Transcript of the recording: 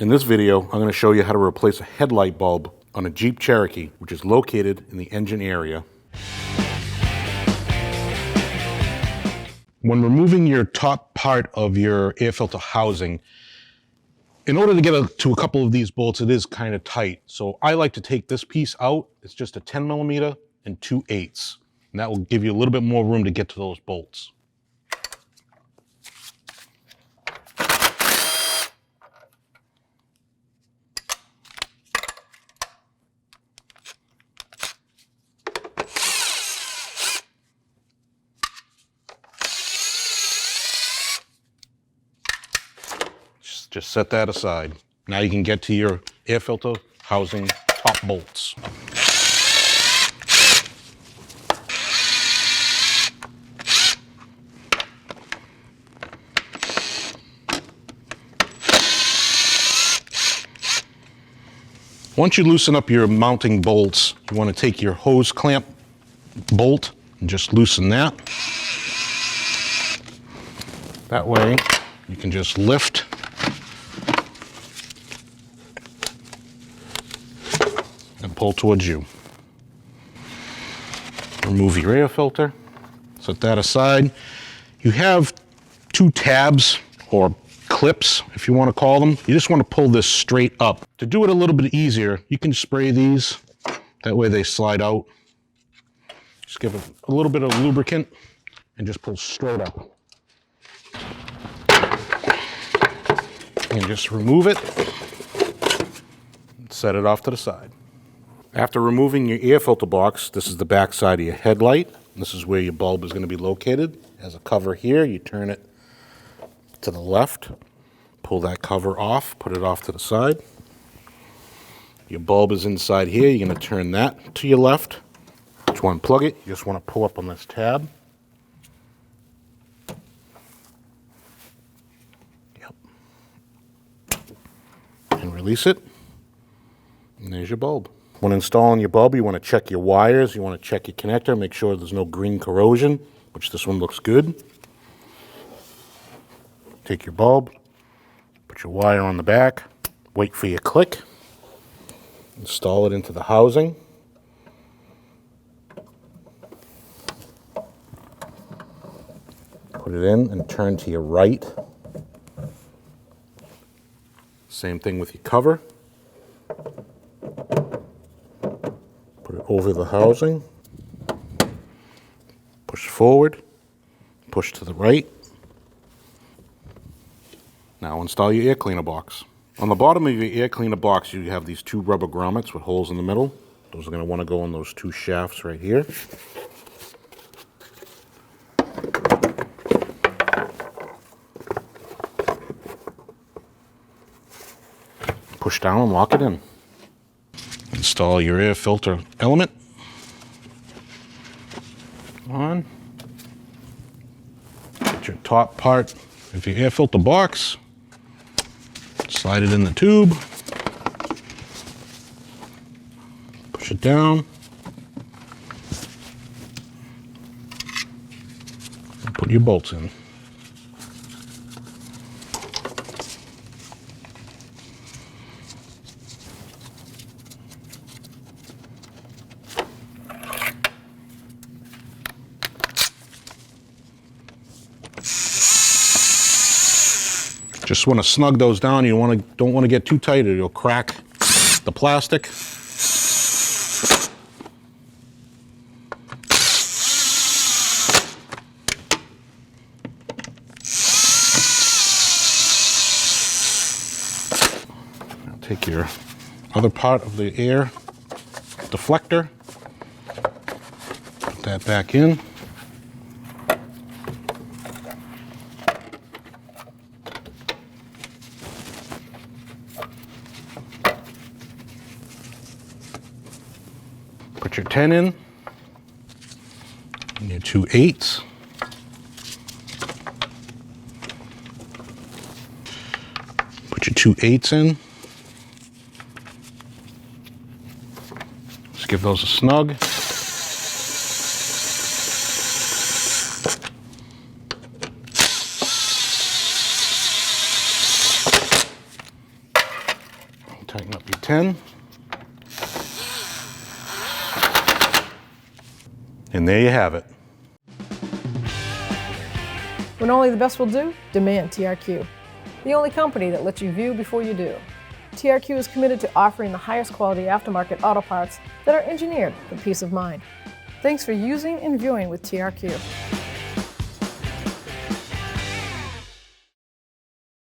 In this video, I'm going to show you how to replace a headlight bulb on a Jeep Cherokee, which is located in the engine area. When removing your top part of your air filter housing, in order to get to a couple of these bolts, it is kind of tight. So I like to take this piece out. It's just a 10 millimeter and 2/8. And that will give you a little bit more room to get to those bolts. Just set that aside. Now you can get to your air filter housing top bolts. Once you loosen up your mounting bolts, you want to take your hose clamp bolt and just loosen that. That way you can just lift and pull towards you. Remove your air filter, set that aside. You have two tabs or clips, if you want to call them. You just want to pull this straight up. To do it a little bit easier, you can spray these. That way they slide out. Just give it a little bit of lubricant and just pull straight up. And just remove it and set it off to the side. After removing your air filter box, this is the back side of your headlight. This is where your bulb is going to be located. As a cover here, you turn it to the left, pull that cover off, put it off to the side. Your bulb is inside here. You're going to turn that to your left. To unplug it, you just want to pull up on this tab. Yep. And release it. And there's your bulb. When installing your bulb, you want to check your wires. You want to check your connector, make sure there's no green corrosion, which this one looks good. Take your bulb, put your wire on the back, wait for your click, install it into the housing. Put it in and turn to your right. Same thing with your cover. Put it over the housing. Push forward, push to the right. Now install your air cleaner box. On the bottom of your air cleaner box, you have these two rubber grommets with holes in the middle. Those are going to want to go in those two shafts right here. Push down and lock it in. Install your air filter element. On. Put your top part of your air filter box. Slide it in the tube. Push it down. And put your bolts in. Just want to snug those down. You don't want to get too tight or you'll crack the plastic. Now take your other part of the air deflector, put that back in. Put your 10 in, and your 2/8. Put your 2/8 in. Just give those a snug. Tighten up your 10. And there you have it. When only the best will do, demand TRQ. The only company that lets you view before you do. TRQ is committed to offering the highest quality aftermarket auto parts that are engineered for peace of mind. Thanks for using and viewing with TRQ.